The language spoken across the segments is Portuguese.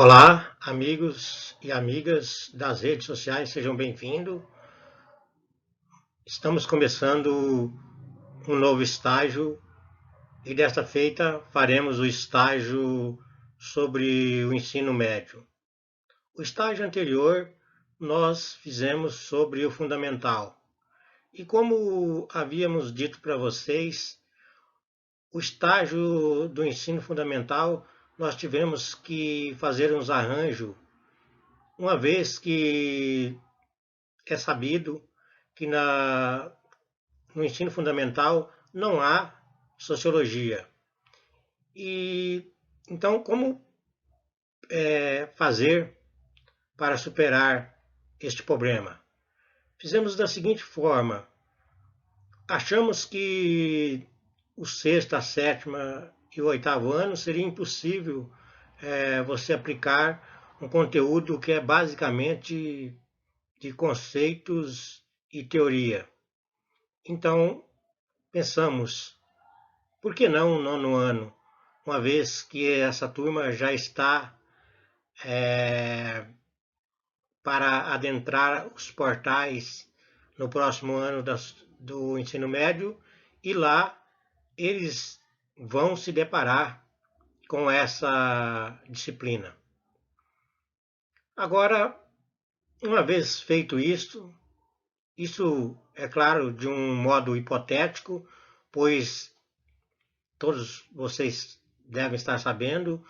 Olá, amigos e amigas das redes sociais, sejam bem-vindos. Estamos começando um novo estágio e desta feita faremos o estágio sobre o ensino médio. O estágio anterior nós fizemos sobre o fundamental. E como havíamos dito para vocês, o estágio do ensino fundamental nós tivemos que fazer uns arranjos, uma vez que é sabido que no ensino fundamental não há sociologia. E então, como fazer para superar este problema? Fizemos da seguinte forma: achamos que o sexto, a sétima e o oitavo ano seria impossível você aplicar um conteúdo que é basicamente de conceitos e teoria. Então, pensamos, por que não o nono ano? Uma vez que essa turma já está para adentrar os portais no próximo ano do ensino médio e lá eles vão se deparar com essa disciplina. Agora, uma vez feito isso é claro de um modo hipotético, pois todos vocês devem estar sabendo,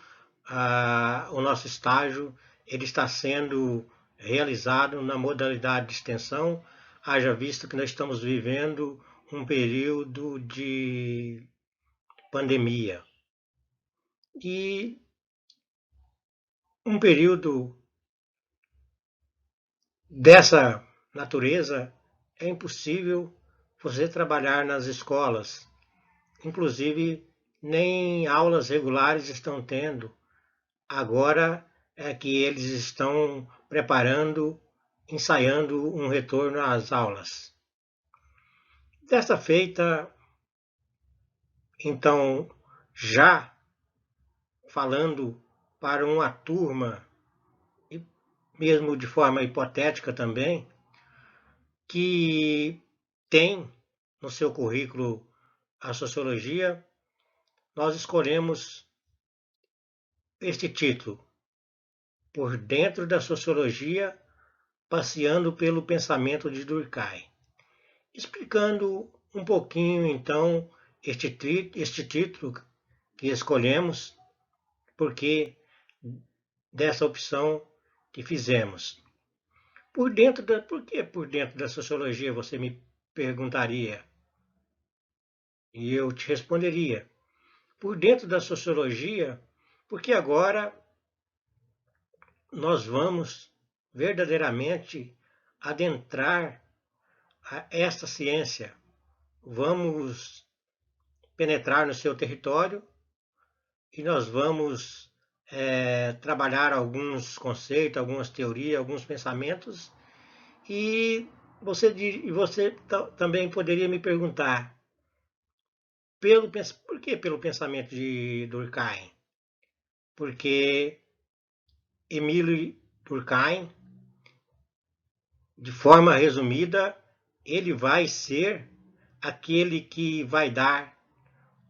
o nosso estágio ele está sendo realizado na modalidade de extensão, haja visto que nós estamos vivendo um período de pandemia. E um período dessa natureza é impossível você trabalhar nas escolas. Inclusive, nem aulas regulares estão tendo. Agora é que eles estão preparando, ensaiando um retorno às aulas. Desta feita, então, já falando para uma turma, e mesmo de forma hipotética também, que tem no seu currículo a sociologia, nós escolhemos este título, Por Dentro da Sociologia, passeando pelo pensamento de Durkheim, explicando um pouquinho então este título que escolhemos, porque dessa opção que fizemos. Por que por dentro da sociologia, você me perguntaria? E eu te responderia, por dentro da sociologia, porque agora nós vamos verdadeiramente adentrar a esta ciência. Vamos penetrar no seu território e nós vamos trabalhar alguns conceitos, algumas teorias, alguns pensamentos. E você também poderia me perguntar, por que pelo pensamento de Durkheim? Porque Emile Durkheim, de forma resumida, ele vai ser aquele que vai dar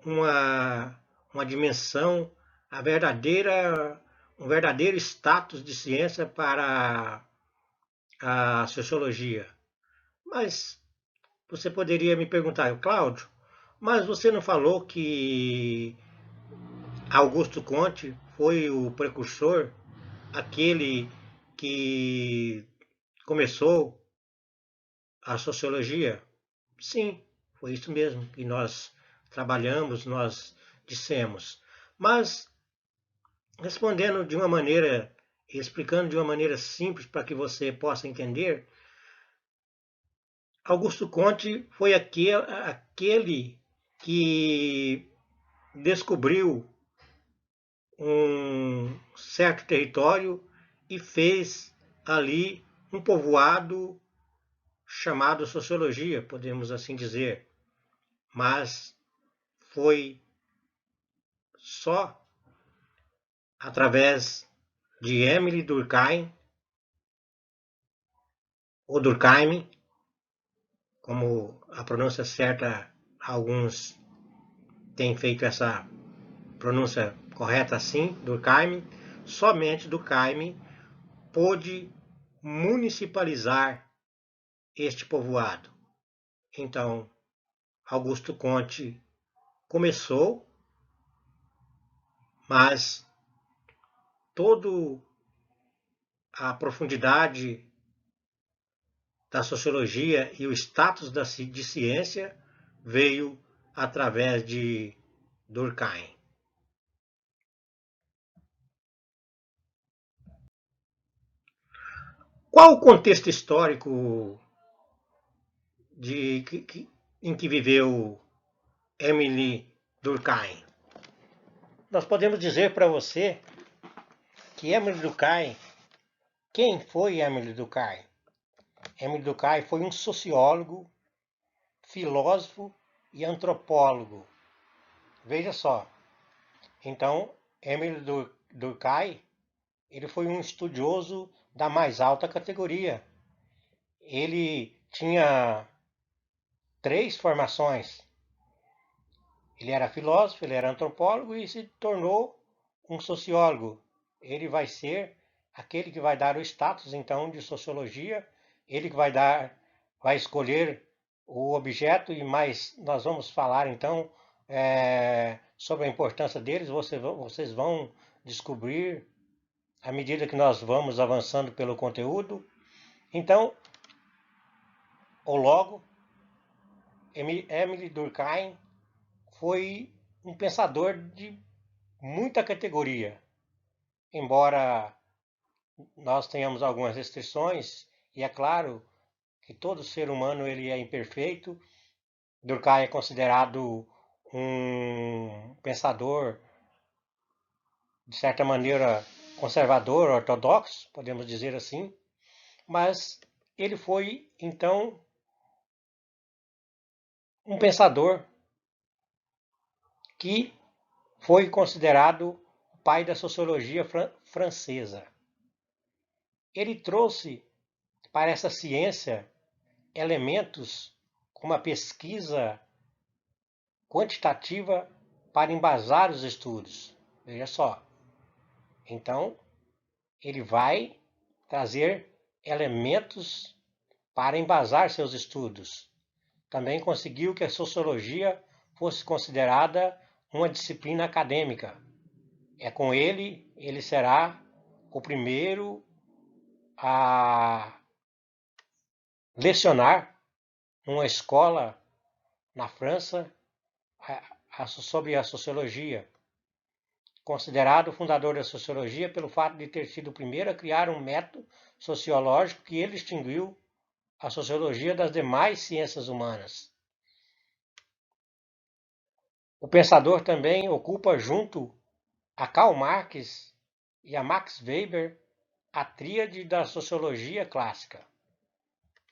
uma dimensão, um verdadeiro status de ciência para a sociologia. Mas você poderia me perguntar, Cláudio, mas você não falou que Augusto Conte foi o precursor, aquele que começou a sociologia? Sim, foi isso mesmo que nós trabalhamos, nós dissemos. Mas respondendo de uma maneira, explicando de uma maneira simples para que você possa entender, Augusto Conte foi aquele que descobriu um certo território e fez ali um povoado chamado sociologia, podemos assim dizer. Mas foi só através de Emile Durkheim, ou Durkheim, como a pronúncia certa, alguns têm feito essa pronúncia correta assim, Durkheim, somente Durkheim pôde municipalizar este povoado. Então, Augusto Conte começou, mas toda a profundidade da sociologia e o status de ciência veio através de Durkheim. Qual o contexto histórico em que viveu Emily Durkheim? Nós podemos dizer para você que Emily Durkheim, quem foi Emily Durkheim? Emily Durkheim foi um sociólogo, filósofo e antropólogo. Veja só. Então, Emily Durkheim, ele foi um estudioso da mais alta categoria. Ele tinha 3 formações. Ele era filósofo, ele era antropólogo e se tornou um sociólogo. Ele vai ser aquele que vai dar o status, então, de sociologia. Ele que vai escolher o objeto e mais nós vamos falar, então, sobre a importância deles. Vocês vão descobrir à medida que nós vamos avançando pelo conteúdo. Então, ou logo, Emily Durkheim foi um pensador de muita categoria, embora nós tenhamos algumas restrições, e é claro que todo ser humano ele é imperfeito. Durkheim é considerado um pensador, de certa maneira, conservador, ortodoxo, podemos dizer assim, mas ele foi, então, um pensador que foi considerado o pai da sociologia francesa. Ele trouxe para essa ciência elementos como a pesquisa quantitativa para embasar os estudos. Veja só. Então, ele vai trazer elementos para embasar seus estudos. Também conseguiu que a sociologia fosse considerada uma disciplina acadêmica. Com ele será o primeiro a lecionar numa escola na França sobre a sociologia. Considerado o fundador da sociologia pelo fato de ter sido o primeiro a criar um método sociológico que ele distinguiu a sociologia das demais ciências humanas. O pensador também ocupa, junto a Karl Marx e a Max Weber, a tríade da sociologia clássica.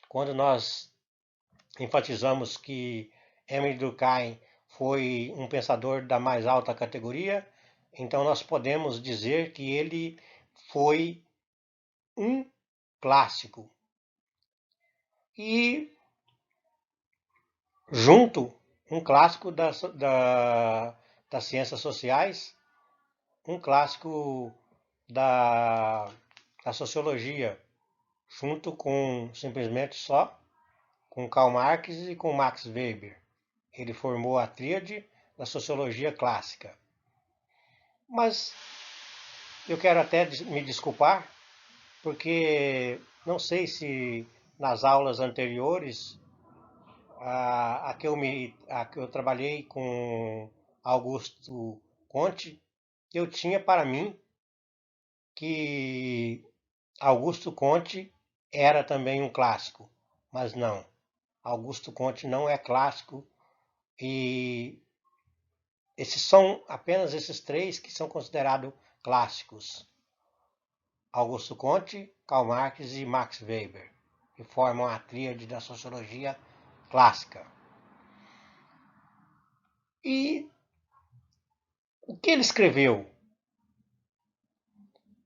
Quando nós enfatizamos que Emile Durkheim foi um pensador da mais alta categoria, então nós podemos dizer que ele foi um clássico. E junto, um clássico das ciências sociais, um clássico da sociologia, junto com simplesmente só com Karl Marx e com Max Weber. Ele formou a tríade da sociologia clássica. Mas eu quero até me desculpar, porque não sei se nas aulas anteriores a que eu trabalhei com Augusto Conte, eu tinha para mim que Augusto Conte era também um clássico, mas não. Augusto Conte não é clássico e esses são apenas esses 3 que são considerados clássicos. Augusto Conte, Karl Marx e Max Weber, que formam a tríade da sociologia clássica. E o que ele escreveu?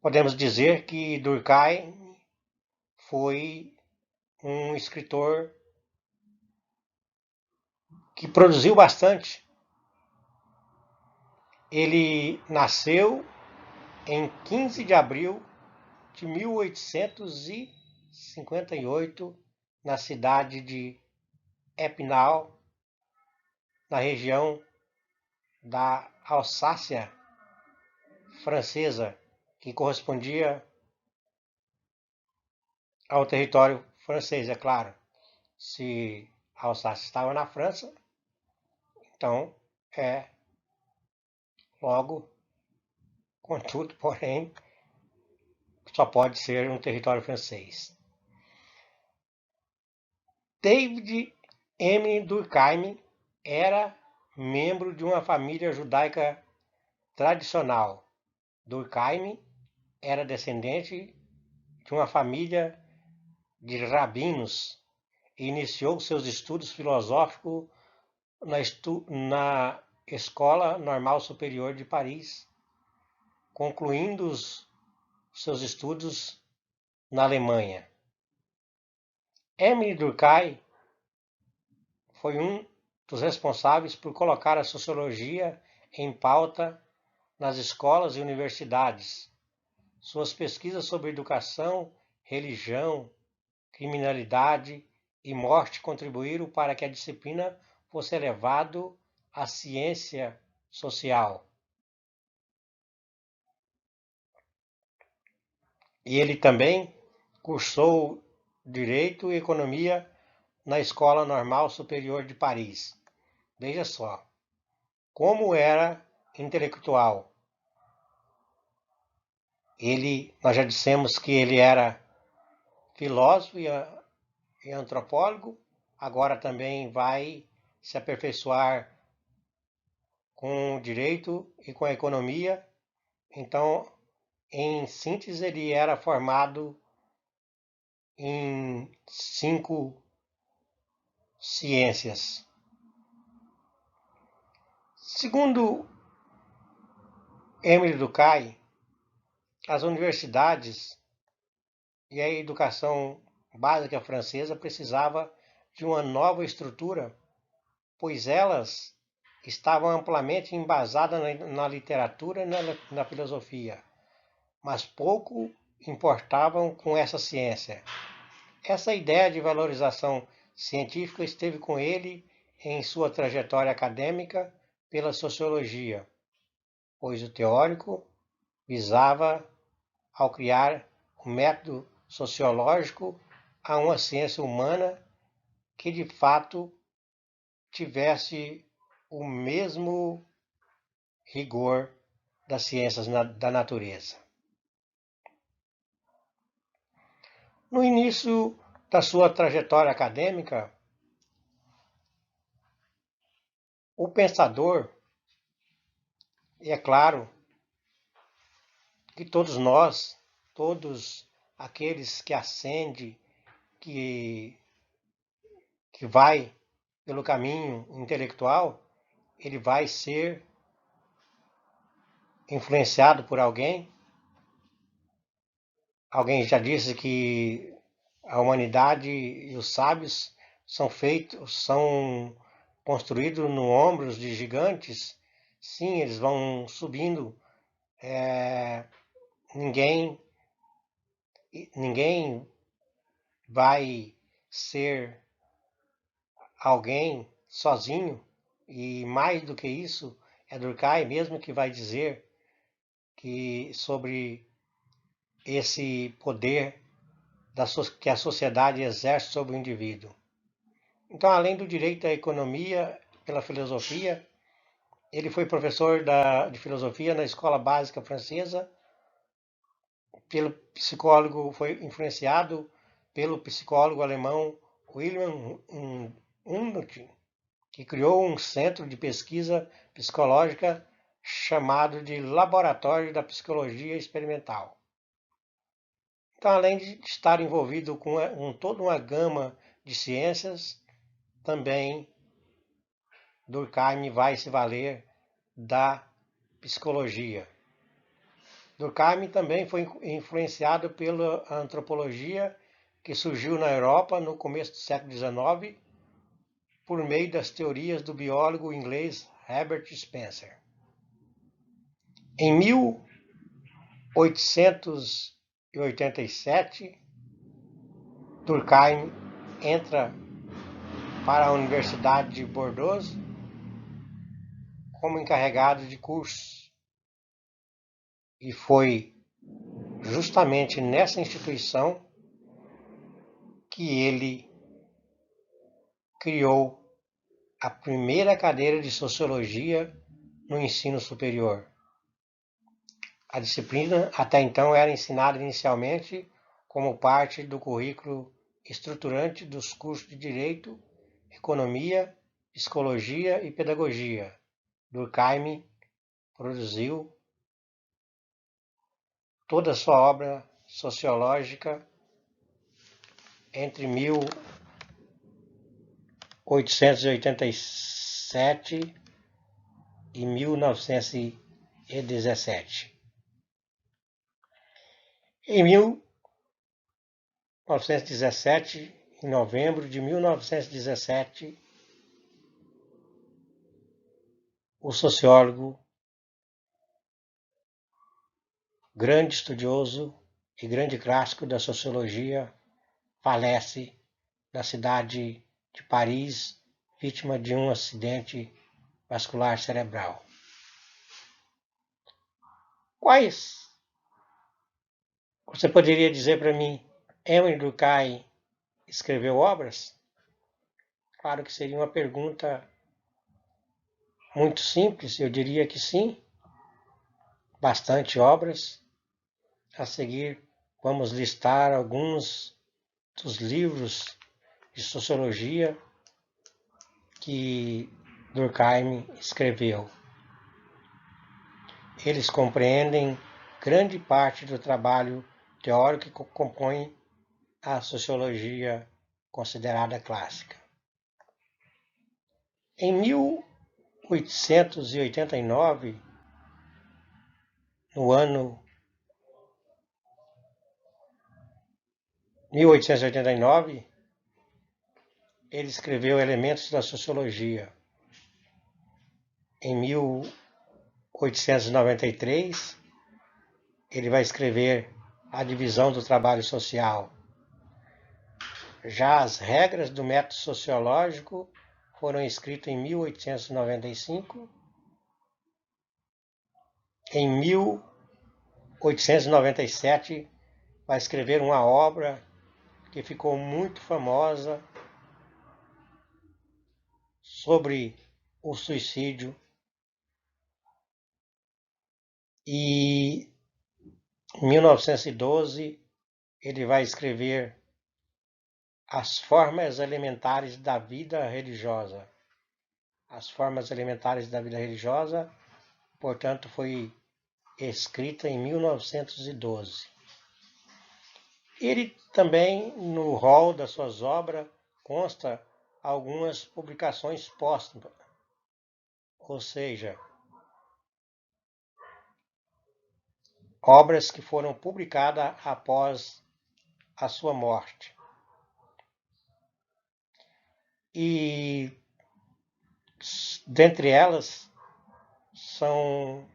podemos dizer que Durkheim foi um escritor que produziu bastante. Ele nasceu em 15 de abril de 1858 na cidade de Epinal, na região da Alsácia francesa, que correspondia ao território francês, é claro. Se a Alsácia estava na França, então logo, contudo, porém, só pode ser um território francês. David M. Durkheim era membro de uma família judaica tradicional. Durkheim era descendente de uma família de rabinos e iniciou seus estudos filosóficos na Escola Normal Superior de Paris, concluindo os seus estudos na Alemanha. Émile Durkheim foi um dos responsáveis por colocar a sociologia em pauta nas escolas e universidades. Suas pesquisas sobre educação, religião, criminalidade e morte contribuíram para que a disciplina fosse elevada à ciência social. E ele também cursou Direito e Economia na Escola Normal Superior de Paris. Veja só, como era intelectual. Nós já dissemos que ele era filósofo e antropólogo, agora também vai se aperfeiçoar com o direito e com a economia. Então, em síntese, ele era formado em 5 ciências. Segundo Émile Durkheim, as universidades e a educação básica francesa precisava de uma nova estrutura, pois elas estavam amplamente embasadas na literatura e na filosofia, mas pouco importavam com essa ciência. Essa ideia de valorização científica esteve com ele em sua trajetória acadêmica pela sociologia, pois o teórico visava, ao criar um método sociológico, a uma ciência humana que de fato tivesse o mesmo rigor das ciências da natureza. No início da sua trajetória acadêmica, o pensador, e é claro que todos nós, todos aqueles que ascendem, que vai pelo caminho intelectual, ele vai ser influenciado por alguém. Alguém já disse que a humanidade e os sábios são construídos no ombros de gigantes. Sim, eles vão subindo. Ninguém vai ser alguém sozinho. E mais do que isso, é Durkheim mesmo que vai dizer que sobre esse poder que a sociedade exerce sobre o indivíduo. Então, além do direito à economia pela filosofia, ele foi professor de filosofia na escola básica francesa, foi influenciado pelo psicólogo alemão Wilhelm Wundt, que criou um centro de pesquisa psicológica chamado de Laboratório da Psicologia Experimental. Então, além de estar envolvido com toda uma gama de ciências, também Durkheim vai se valer da psicologia. Durkheim também foi influenciado pela antropologia que surgiu na Europa no começo do século XIX por meio das teorias do biólogo inglês Herbert Spencer. Em 1887, Durkheim entra para a Universidade de Bordeaux como encarregado de cursos. E foi justamente nessa instituição que ele criou a primeira cadeira de sociologia no ensino superior. A disciplina até então era ensinada inicialmente como parte do currículo estruturante dos cursos de Direito, Economia, Psicologia e Pedagogia. Durkheim produziu toda a sua obra sociológica entre 1887 e 1917. Em 1917, em novembro de 1917, o sociólogo, grande estudioso e grande clássico da sociologia, falece na cidade de Paris, vítima de um acidente vascular cerebral. Quais? Você poderia dizer para mim, Émile Durkheim escreveu obras? Claro que seria uma pergunta muito simples, eu diria que sim, bastante obras. A seguir, vamos listar alguns dos livros de sociologia que Durkheim escreveu. Eles compreendem grande parte do trabalho teórico que compõe a sociologia considerada clássica. Em 1889, no ano 1889, ele escreveu Elementos da Sociologia. Em 1893, ele vai escrever A Divisão do Trabalho Social. Já as regras do método sociológico foram escritas em 1895. Em 1897, vai escrever uma obra que ficou muito famosa sobre o suicídio. E em 1912, ele vai escrever As Formas Elementares da Vida Religiosa. As Formas Elementares da Vida Religiosa, portanto, foi escrita em 1912. Ele também, no rol das suas obras, consta algumas publicações póstumas, ou seja, obras que foram publicadas após a sua morte. E dentre elas estão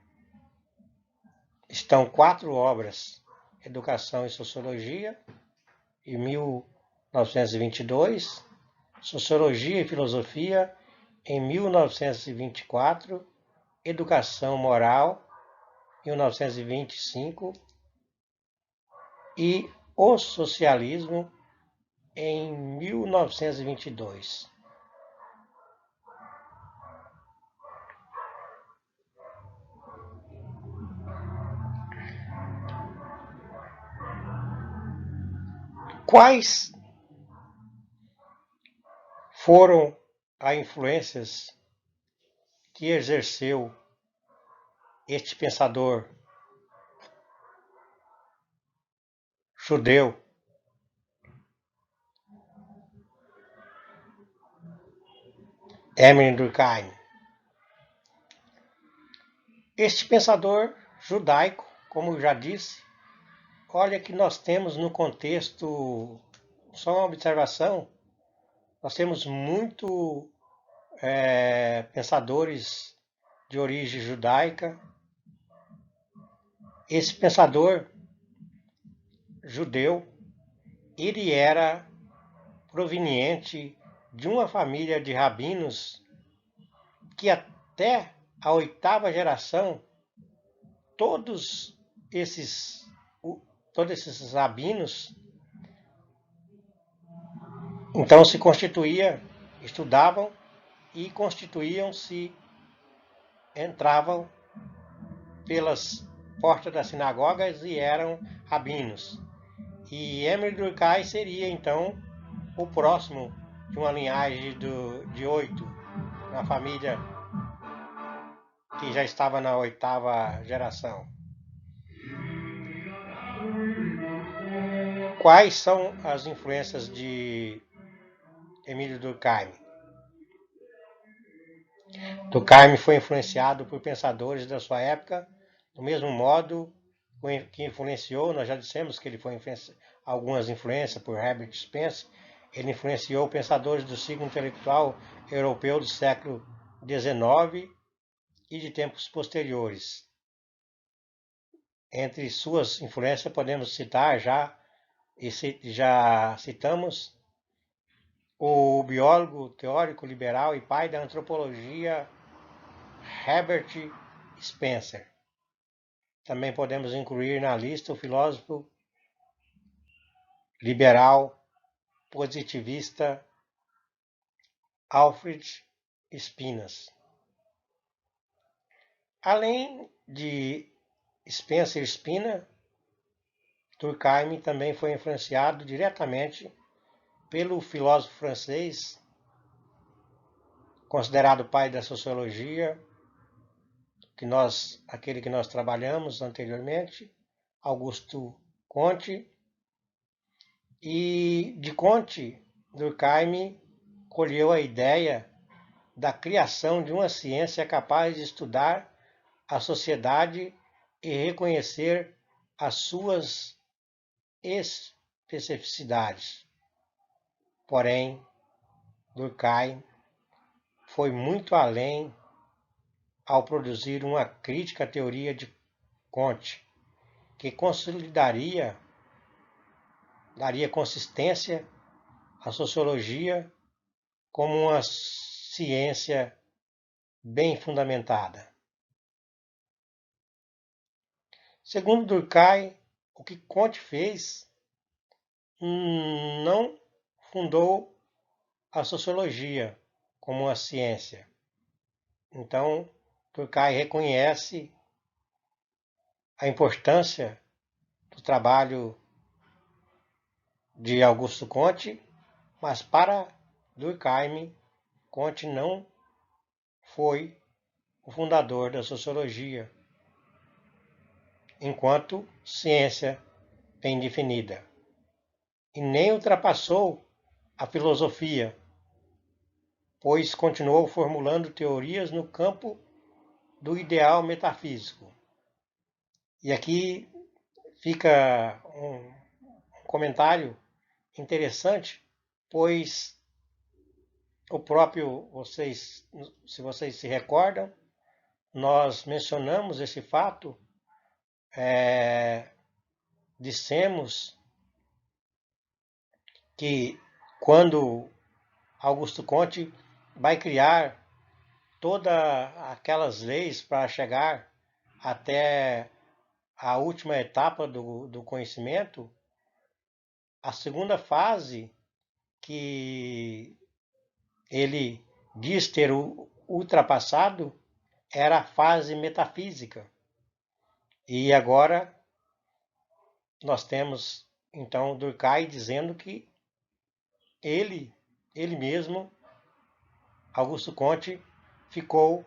4 obras: Educação e Sociologia, em 1922, Sociologia e Filosofia, em 1924, Educação Moral, 1925, e O Socialismo, em 1922. Quais foram as influências que exerceu este pensador judeu Émile Durkheim? Este pensador judaico como eu já disse, olha que nós temos no contexto, só uma observação, nós temos muito pensadores de origem judaica. Esse pensador judeu, ele era proveniente de uma família de rabinos que até a 8ª geração, todos esses rabinos, então se constituíam, estudavam e constituíam-se, entravam pelas portas das sinagogas e eram rabinos. E Emile Durkheim seria então o próximo de uma linhagem de 8, uma família que já estava na 8ª geração. Quais são as influências de Emile Durkheim? Durkheim foi influenciado por pensadores da sua época, do mesmo modo que influenciou, nós já dissemos que ele foi algumas influências por Herbert Spencer, ele influenciou pensadores do ciclo intelectual europeu do século XIX e de tempos posteriores. Entre suas influências podemos citar já citamos o biólogo teórico liberal e pai da antropologia Herbert Spencer. Também podemos incluir na lista o filósofo liberal positivista Alfred Spinas. Além de Spencer e Spina, Durkheim também foi influenciado diretamente pelo filósofo francês, considerado pai da sociologia, aquele que nós trabalhamos anteriormente, Auguste Comte. E de Comte, Durkheim colheu a ideia da criação de uma ciência capaz de estudar a sociedade e reconhecer as suas especificidades. Porém, Durkheim foi muito além ao produzir uma crítica à teoria de Comte, que daria consistência à sociologia como uma ciência bem fundamentada. Segundo Durkheim, o que Comte fez não fundou a sociologia como uma ciência. Então, Durkheim reconhece a importância do trabalho de Auguste Comte, mas para Durkheim, Comte não foi o fundador da sociologia, enquanto ciência bem definida, e nem ultrapassou a filosofia, pois continuou formulando teorias no campo do ideal metafísico. E aqui fica um comentário interessante, pois se vocês se recordam, nós mencionamos esse fato, dissemos que quando Auguste Comte vai criar todas aquelas leis para chegar até a última etapa do conhecimento, a segunda fase que ele diz ter ultrapassado era a fase metafísica. E agora nós temos então Durkheim dizendo que ele mesmo, Auguste Comte, ficou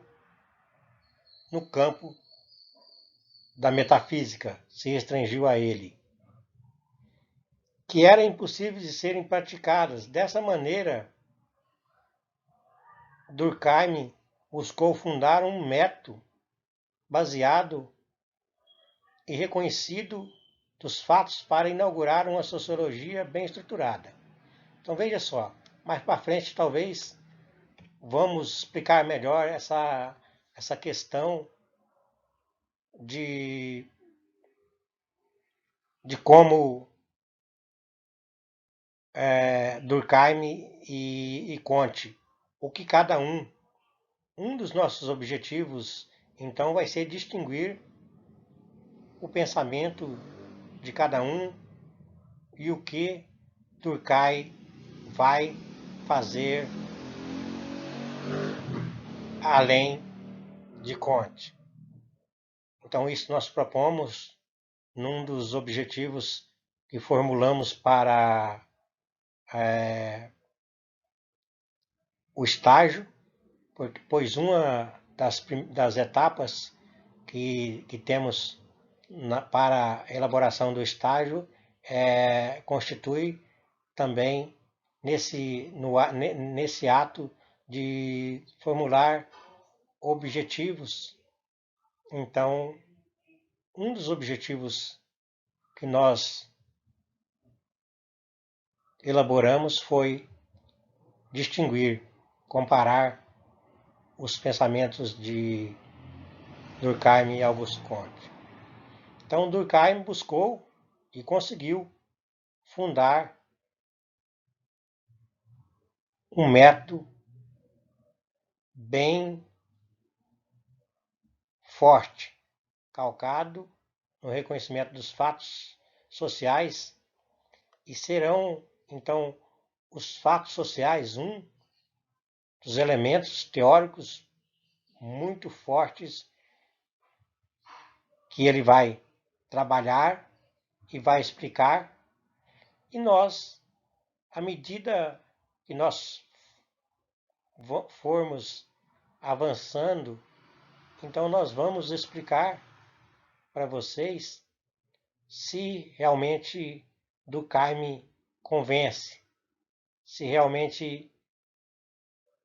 no campo da metafísica, se restringiu a ele, que eram impossíveis de serem praticadas. Dessa maneira, Durkheim buscou fundar um método baseado e reconhecido dos fatos para inaugurar uma sociologia bem estruturada. Então veja só, mais para frente talvez vamos explicar melhor essa questão de como Durkheim e Comte, o que cada um dos nossos objetivos, então, vai ser distinguir o pensamento de cada um e o que Durkheim vai fazer além de Comte. Então, isso nós propomos num dos objetivos que formulamos para o estágio, pois uma das etapas que temos para a elaboração do estágio constitui também nesse ato de formular objetivos. Então, um dos objetivos que nós elaboramos foi distinguir, comparar os pensamentos de Durkheim e Auguste Comte. Então, Durkheim buscou e conseguiu fundar um método bem forte, calcado no reconhecimento dos fatos sociais, e serão, então, os fatos sociais um dos elementos teóricos muito fortes que ele vai trabalhar e vai explicar, e nós, à medida que nós formos avançando, então nós vamos explicar para vocês se realmente Durkheim convence, se realmente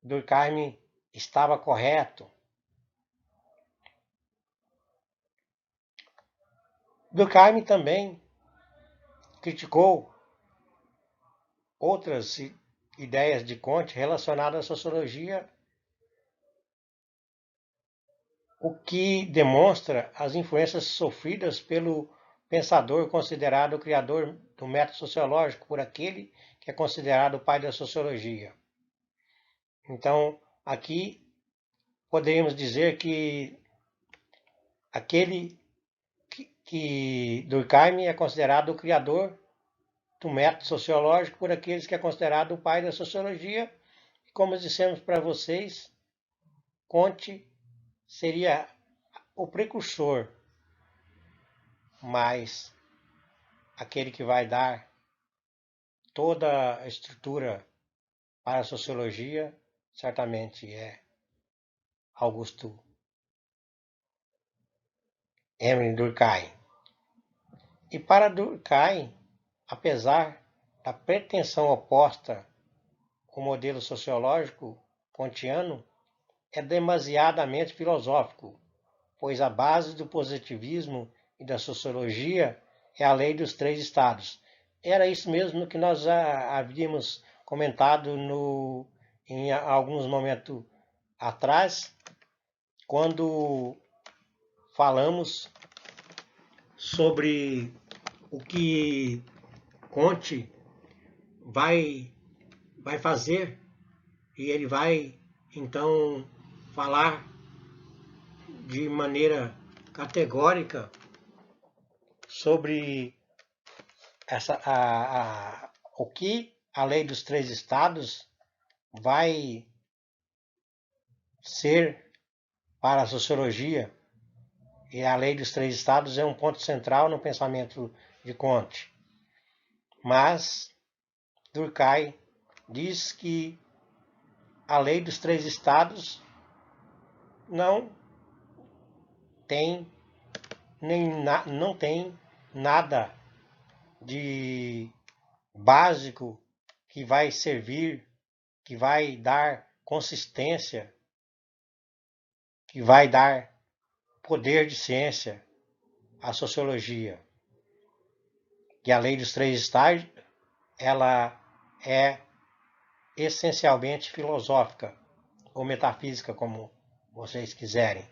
Durkheim estava correto. Durkheim também criticou outras ideias de Comte relacionadas à sociologia, o que demonstra as influências sofridas pelo pensador considerado o criador do método sociológico por aquele que é considerado o pai da sociologia. Então, aqui poderíamos dizer que aquele que Durkheim é considerado o criador do método sociológico por aqueles que é considerado o pai da sociologia. Como dissemos para vocês, Comte seria o precursor, mas aquele que vai dar toda a estrutura para a sociologia certamente é Augusto Emile Durkheim. E para Durkheim, apesar da pretensão oposta ao modelo sociológico kantiano, é demasiadamente filosófico, pois a base do positivismo e da sociologia é a lei dos três estados. Era isso mesmo que nós já havíamos comentado em alguns momentos atrás, quando falamos sobre o que Comte vai fazer, e ele vai então falar de maneira categórica sobre o que a lei dos três estados vai ser para a sociologia. E a lei dos três estados é um ponto central no pensamento de Comte. Mas Durkheim diz que a lei dos três estados não tem nada de básico que vai servir, que vai dar consistência, que vai dar poder de ciência a sociologia, que a lei dos três estágios, ela é essencialmente filosófica ou metafísica, como vocês quiserem,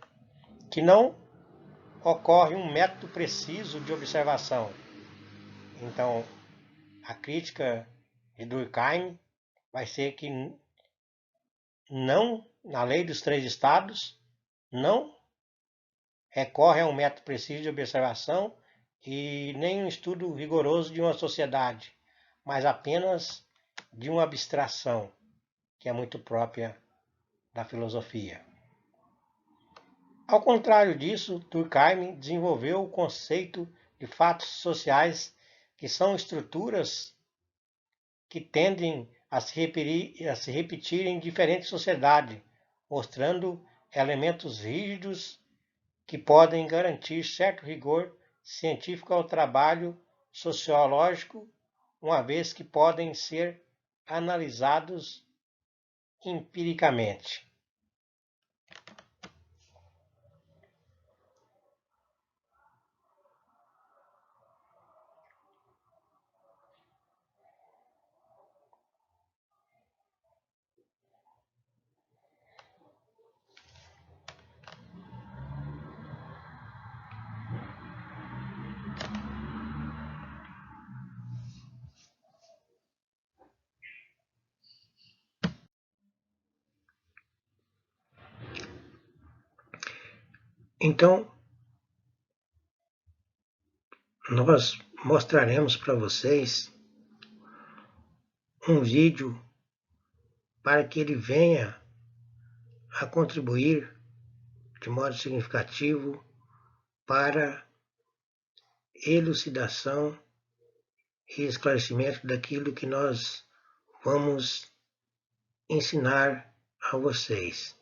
que não ocorre um método preciso de observação. Então, a crítica de Durkheim vai ser que não, na lei dos três estados, não recorre a um método preciso de observação e nem um estudo rigoroso de uma sociedade, mas apenas de uma abstração, que é muito própria da filosofia. Ao contrário disso, Durkheim desenvolveu o conceito de fatos sociais, que são estruturas que tendem a se repetir em diferentes sociedades, mostrando elementos rígidos que podem garantir certo rigor científico ao trabalho sociológico, uma vez que podem ser analisados empiricamente. Então, nós mostraremos para vocês um vídeo para que ele venha a contribuir de modo significativo para elucidação e esclarecimento daquilo que nós vamos ensinar a vocês.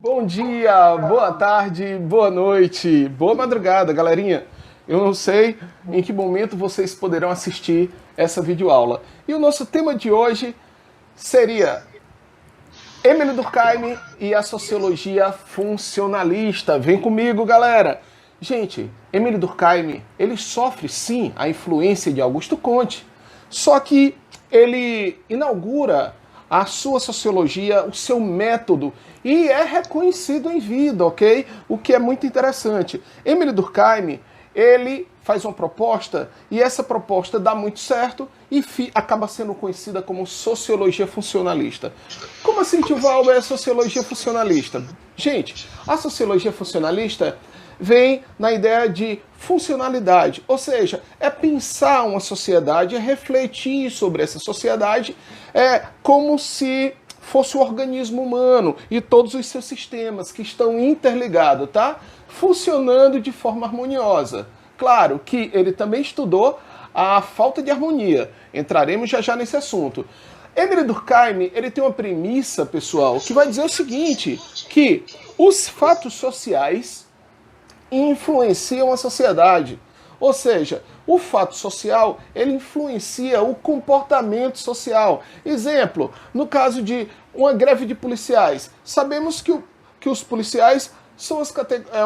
Bom dia, boa tarde, boa noite, boa madrugada, galerinha. Eu não sei em que momento vocês poderão assistir essa videoaula. E o nosso tema de hoje seria Émile Durkheim e a sociologia funcionalista. Vem comigo, galera. Gente, Émile Durkheim, ele sofre sim a influência de Augusto Comte, só que ele inaugura a sua sociologia, o seu método, e é reconhecido em vida, ok? O que é muito interessante. Émile Durkheim, ele faz uma proposta, e essa proposta dá muito certo, e acaba sendo conhecida como sociologia funcionalista. Como assim, tio Valber, é sociologia funcionalista? Gente, a sociologia funcionalista vem na ideia de funcionalidade, ou seja, é pensar uma sociedade, é refletir sobre essa sociedade, é como se fosse o organismo humano e todos os seus sistemas que estão interligados, tá? Funcionando de forma harmoniosa. Claro que ele também estudou a falta de harmonia, entraremos já nesse assunto. Émile Durkheim, ele tem uma premissa, pessoal, que vai dizer o seguinte, que os fatos sociais influenciam a sociedade. Ou seja, o fato social, ele influencia o comportamento social. Exemplo, no caso de uma greve de policiais, sabemos que os policiais são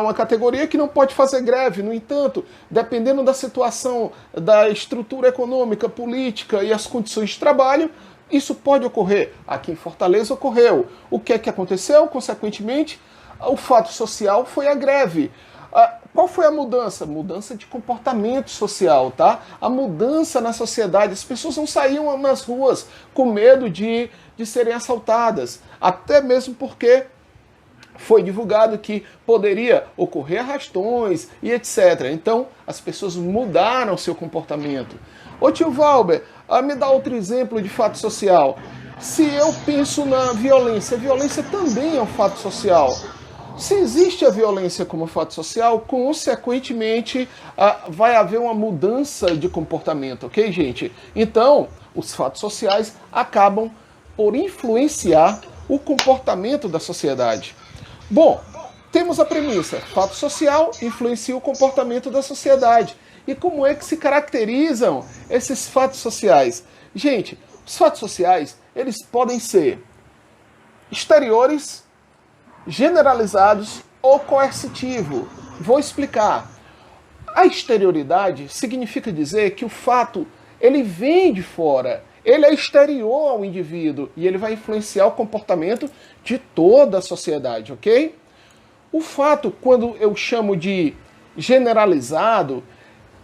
uma categoria que não pode fazer greve. No entanto, dependendo da situação, da estrutura econômica, política e as condições de trabalho, isso pode ocorrer. Aqui em Fortaleza ocorreu. O que é que aconteceu? Consequentemente, o fato social foi a greve. Qual foi a mudança? Mudança de comportamento social, tá? A mudança na sociedade. As pessoas não saíam nas ruas com medo de serem assaltadas. Até mesmo porque foi divulgado que poderia ocorrer arrastões e etc. Então, as pessoas mudaram seu comportamento. Ô tio Valber, me dá outro exemplo de fato social. Se eu penso na violência, a violência também é um fato social. Se existe a violência como fato social, consequentemente vai haver uma mudança de comportamento, ok, gente? Então, os fatos sociais acabam por influenciar o comportamento da sociedade. Bom, temos a premissa, fato social influencia o comportamento da sociedade. E como é que se caracterizam esses fatos sociais? Gente, os fatos sociais, eles podem ser exteriores generalizados ou coercitivo. Vou explicar. A exterioridade significa dizer que o fato ele vem de fora, ele é exterior ao indivíduo e ele vai influenciar o comportamento de toda a sociedade, ok? O fato, quando eu chamo de generalizado,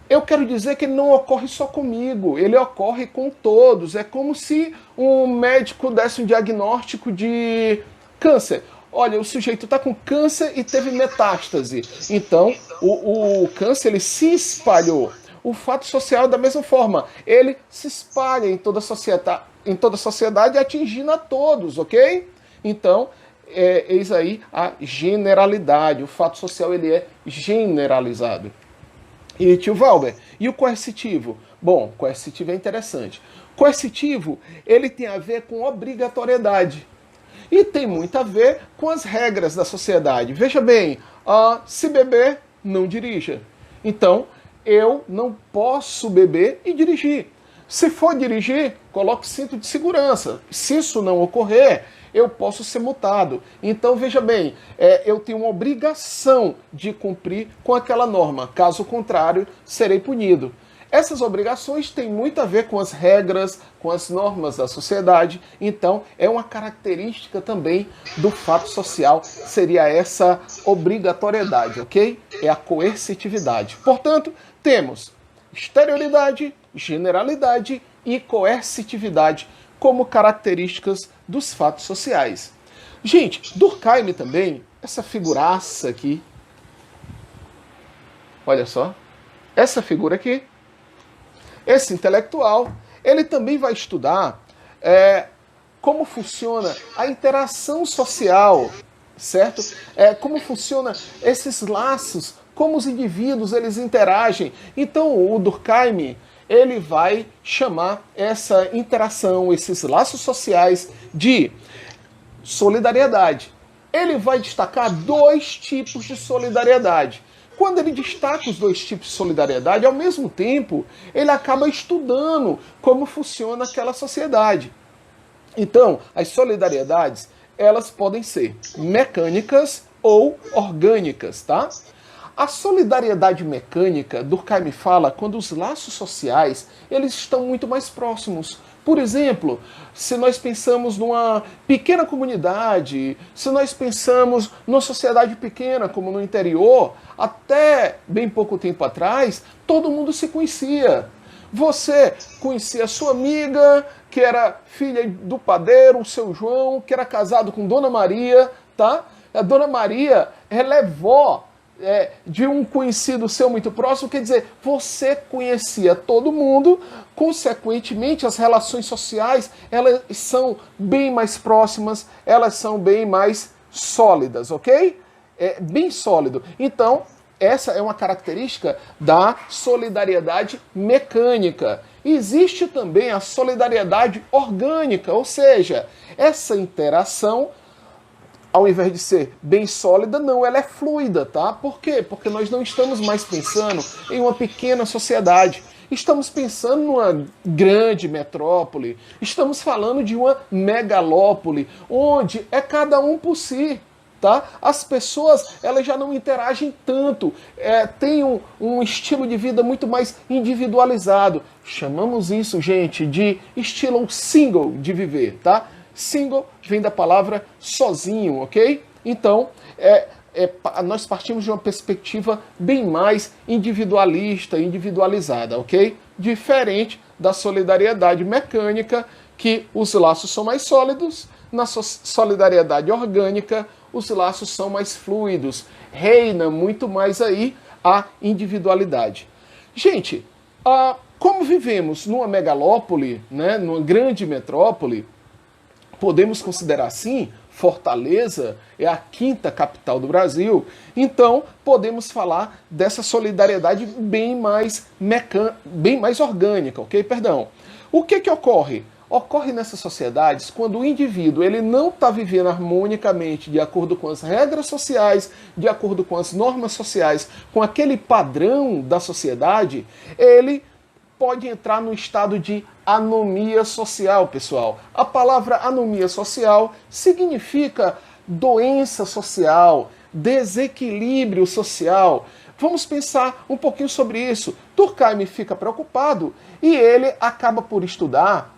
eu quero dizer que ele não ocorre só comigo, ele ocorre com todos. É como se um médico desse um diagnóstico de câncer. Olha, o sujeito está com câncer e teve metástase. Então, o câncer ele se espalhou. O fato social, da mesma forma, ele se espalha em toda a sociedade, atingindo a todos, ok? Então, eis aí a generalidade. O fato social ele é generalizado. E tio Valber, e o coercitivo? Bom, coercitivo é interessante. Coercitivo, ele tem a ver com obrigatoriedade. E tem muito a ver com as regras da sociedade. Veja bem, se beber, não dirija. Então, eu não posso beber e dirigir. Se for dirigir, coloque cinto de segurança. Se isso não ocorrer, eu posso ser multado. Então, veja bem, eu tenho uma obrigação de cumprir com aquela norma. Caso contrário, serei punido. Essas obrigações têm muito a ver com as regras, com as normas da sociedade. Então, é uma característica também do fato social, seria essa obrigatoriedade, ok? É a coercitividade. Portanto, temos exterioridade, generalidade e coercitividade como características dos fatos sociais. Gente, Durkheim também, essa figuraça aqui, olha só, essa figura aqui, esse intelectual, ele também vai estudar como funciona a interação social, certo? Como funciona esses laços, como os indivíduos eles interagem. Então o Durkheim ele vai chamar essa interação, esses laços sociais de solidariedade. Ele vai destacar dois tipos de solidariedade. Quando ele destaca os dois tipos de solidariedade, ao mesmo tempo, ele acaba estudando como funciona aquela sociedade. Então, as solidariedades, elas podem ser mecânicas ou orgânicas, tá? A solidariedade mecânica, Durkheim fala, quando os laços sociais, eles estão muito mais próximos. Por exemplo, se nós pensamos numa pequena comunidade, se nós pensamos numa sociedade pequena, como no interior, até bem pouco tempo atrás, todo mundo se conhecia. Você conhecia a sua amiga, que era filha do padeiro, o seu João, que era casado com Dona Maria, tá? A Dona Maria, ela é vó de um conhecido seu muito próximo, quer dizer, você conhecia todo mundo, consequentemente as relações sociais, elas são bem mais próximas, elas são bem mais sólidas, ok? Bem sólido. Então, essa é uma característica da solidariedade mecânica. Existe também a solidariedade orgânica, ou seja, essa interação, ao invés de ser bem sólida, não, ela é fluida, tá? Por quê? Porque nós não estamos mais pensando em uma pequena sociedade. Estamos pensando numa grande metrópole. Estamos falando de uma megalópole, onde é cada um por si, tá? As pessoas, elas já não interagem tanto. Tem um estilo de vida muito mais individualizado. Chamamos isso, gente, de estilo single de viver, tá? Single vem da palavra sozinho, ok? Então, nós partimos de uma perspectiva bem mais individualista, individualizada, ok? Diferente da solidariedade mecânica, que os laços são mais sólidos. Na solidariedade orgânica, os laços são mais fluidos. Reina muito mais aí a individualidade. Gente, como vivemos numa megalópole, né, numa grande metrópole, podemos considerar assim, Fortaleza é a quinta capital do Brasil, então podemos falar dessa solidariedade bem mais orgânica, ok? Perdão. O que ocorre? Ocorre nessas sociedades quando o indivíduo ele não está vivendo harmonicamente de acordo com as regras sociais, de acordo com as normas sociais, com aquele padrão da sociedade, ele pode entrar no estado de anomia social, pessoal. A palavra anomia social significa doença social, desequilíbrio social. Vamos pensar um pouquinho sobre isso. Durkheim fica preocupado e ele acaba por estudar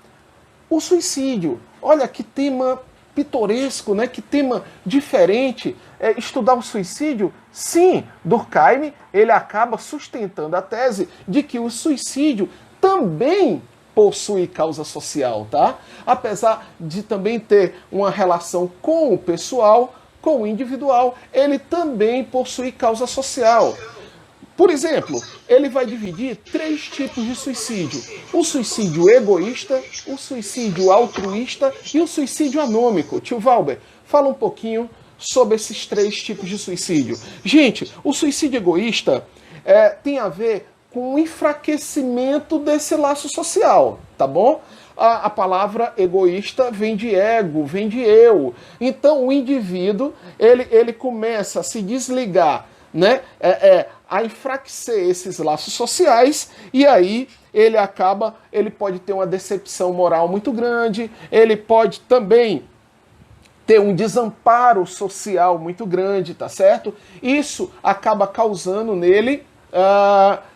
o suicídio. Olha que tema pitoresco, né? Que tema diferente. Estudar o suicídio? Sim, Durkheim ele acaba sustentando a tese de que o suicídio também possui causa social, tá? Apesar de também ter uma relação com o pessoal, com o individual, ele também possui causa social. Por exemplo, ele vai dividir 3 tipos de suicídio: o suicídio egoísta, o suicídio altruísta e o suicídio anômico. Tio Valber, fala um pouquinho sobre esses 3 tipos de suicídio. Gente, o suicídio egoísta tem a ver com o enfraquecimento desse laço social, tá bom? A palavra egoísta vem de ego, vem de eu. Então o indivíduo, ele começa a se desligar, né? A enfraquecer esses laços sociais, e aí ele pode ter uma decepção moral muito grande, ele pode também ter um desamparo social muito grande, tá certo? Isso acaba causando nele,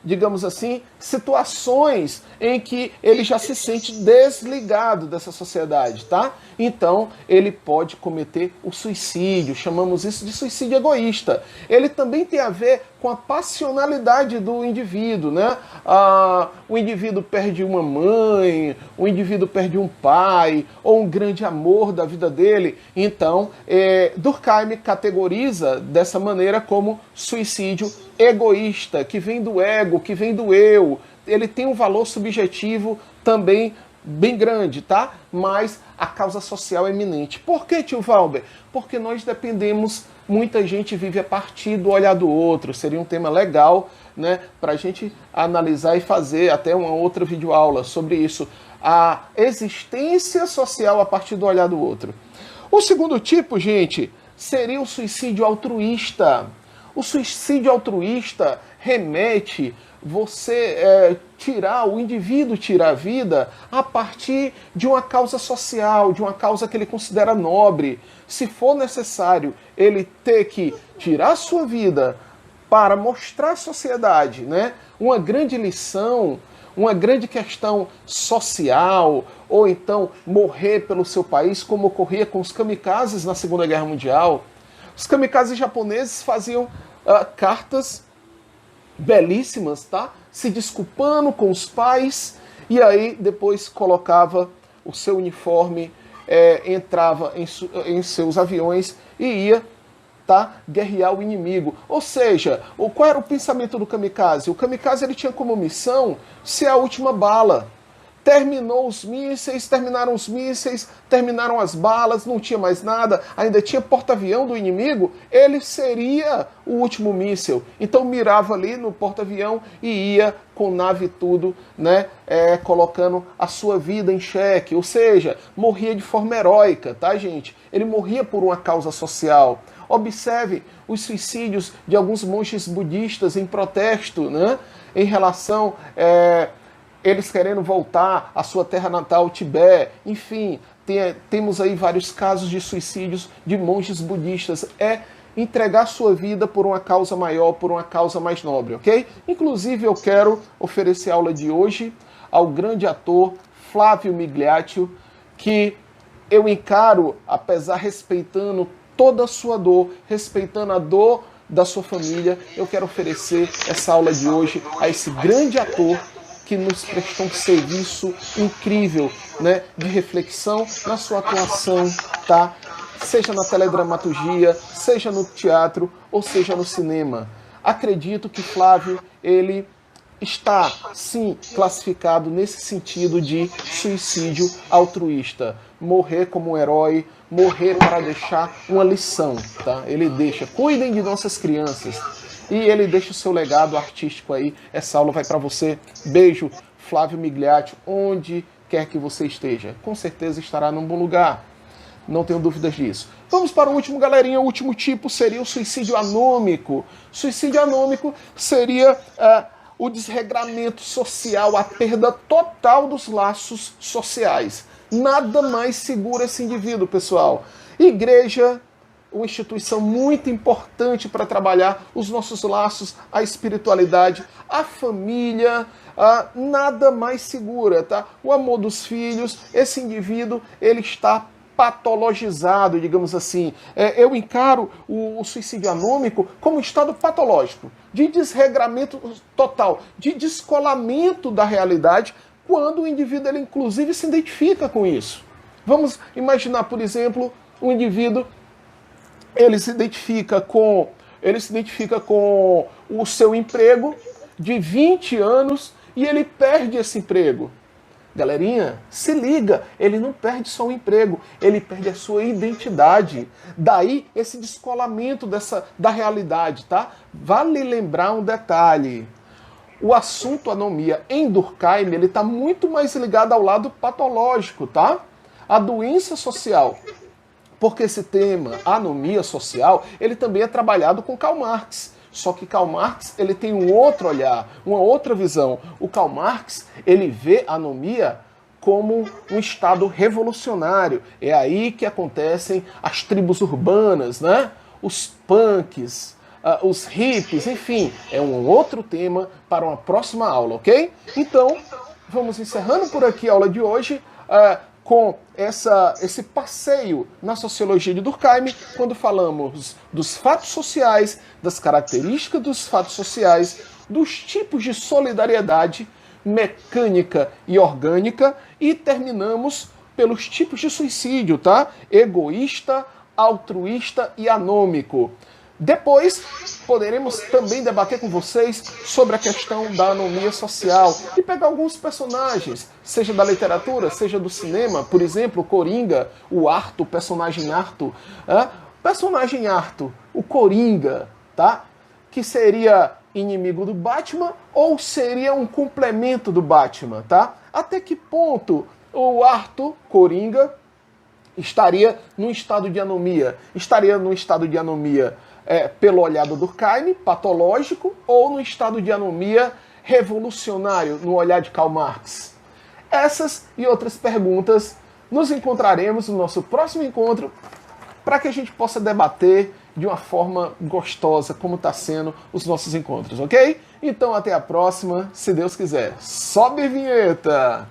digamos assim, situações em que ele já se sente desligado dessa sociedade, tá? Então, ele pode cometer o suicídio, chamamos isso de suicídio egoísta. Ele também tem a ver com a passionalidade do indivíduo, né? O indivíduo perde uma mãe, o indivíduo perde um pai, ou um grande amor da vida dele. Então, Durkheim categoriza dessa maneira como suicídio egoísta, que vem do ego, que vem do eu. Ele tem um valor subjetivo também bem grande, tá? Mas a causa social é eminente. Por que, tio Valber? Porque nós dependemos, muita gente vive a partir do olhar do outro. Seria um tema legal, né, para a gente analisar e fazer até uma outra videoaula sobre isso. A existência social a partir do olhar do outro. O segundo tipo, gente, seria o suicídio altruísta. O suicídio altruísta remete o indivíduo tirar a vida a partir de uma causa social, de uma causa que ele considera nobre. Se for necessário ele ter que tirar a sua vida para mostrar à sociedade, né, uma grande lição, uma grande questão social, ou então morrer pelo seu país, como ocorria com os kamikazes na Segunda Guerra Mundial. Os kamikazes japoneses faziam cartas belíssimas, tá? Se desculpando com os pais, e aí depois colocava o seu uniforme, entrava em seus aviões e ia, tá, guerrear o inimigo. Ou seja, qual era o pensamento do kamikaze? O kamikaze ele tinha como missão ser a última bala. Terminaram os mísseis, terminaram as balas, não tinha mais nada, ainda tinha porta-avião do inimigo, ele seria o último míssil. Então mirava ali no porta-avião e ia com nave e tudo, né, colocando a sua vida em xeque. Ou seja, morria de forma heróica, tá, gente? Ele morria por uma causa social. Observe os suicídios de alguns monges budistas em protesto, né, em relação eles querendo voltar à sua terra natal, Tibete. Enfim, temos aí vários casos de suicídios de monges budistas. Entregar sua vida por uma causa maior, por uma causa mais nobre, ok? Inclusive, eu quero oferecer a aula de hoje ao grande ator Flávio Migliaccio, que eu encaro, apesar respeitando toda a sua dor, respeitando a dor da sua família, eu quero oferecer essa aula de hoje a esse grande ator que nos prestou um serviço incrível, né, de reflexão na sua atuação, tá? Seja na teledramaturgia, seja no teatro ou seja no cinema. Acredito que Flávio, ele está, sim, classificado nesse sentido de suicídio altruísta. Morrer como um herói, morrer para deixar uma lição, tá? Ele deixa, cuidem de nossas crianças. E ele deixa o seu legado artístico aí. Essa aula vai para você. Beijo, Flávio Migliaccio, onde quer que você esteja. Com certeza estará num bom lugar. Não tenho dúvidas disso. Vamos para o último, galerinha. O último tipo seria o suicídio anômico. Suicídio anômico seria o desregramento social, a perda total dos laços sociais. Nada mais segura esse indivíduo, pessoal. Igreja, uma instituição muito importante para trabalhar os nossos laços, a espiritualidade, a família, nada mais segura, tá? O amor dos filhos, esse indivíduo, ele está patologizado, digamos assim. Eu encaro o suicídio anômico como um estado patológico, de desregramento total, de descolamento da realidade, quando o indivíduo, ele inclusive se identifica com isso. Vamos imaginar, por exemplo, um indivíduo, ele se identifica com o seu emprego de 20 anos e ele perde esse emprego. Galerinha, se liga, ele não perde só o emprego, ele perde a sua identidade. Daí esse descolamento da realidade, tá? Vale lembrar um detalhe. O assunto anomia em Durkheim, ele está muito mais ligado ao lado patológico, tá? A doença social. Porque esse tema, anomia social, ele também é trabalhado com Karl Marx. Só que Karl Marx, ele tem um outro olhar, uma outra visão. O Karl Marx, ele vê a anomia como um estado revolucionário. É aí que acontecem as tribos urbanas, né? Os punks, os hippies, enfim. É um outro tema para uma próxima aula, ok? Então, vamos encerrando por aqui a aula de hoje. Com esse passeio na sociologia de Durkheim, quando falamos dos fatos sociais, das características dos fatos sociais, dos tipos de solidariedade mecânica e orgânica, e terminamos pelos tipos de suicídio, tá? Egoísta, altruísta e anômico. Depois, poderemos também debater com vocês sobre a questão da anomia social e pegar alguns personagens, seja da literatura, seja do cinema, por exemplo, o Coringa, o Arthur, o personagem Arthur. Personagem Arthur, o Coringa, tá? Que seria inimigo do Batman ou seria um complemento do Batman, tá? Até que ponto o Arthur, Coringa, estaria num estado de anomia? Estaria num estado de anomia pelo olhar do Durkheim, patológico, ou no estado de anomia revolucionário, no olhar de Karl Marx? Essas e outras perguntas nos encontraremos no nosso próximo encontro, para que a gente possa debater de uma forma gostosa, como está sendo os nossos encontros, ok? Então até a próxima, se Deus quiser. Sobe a vinheta!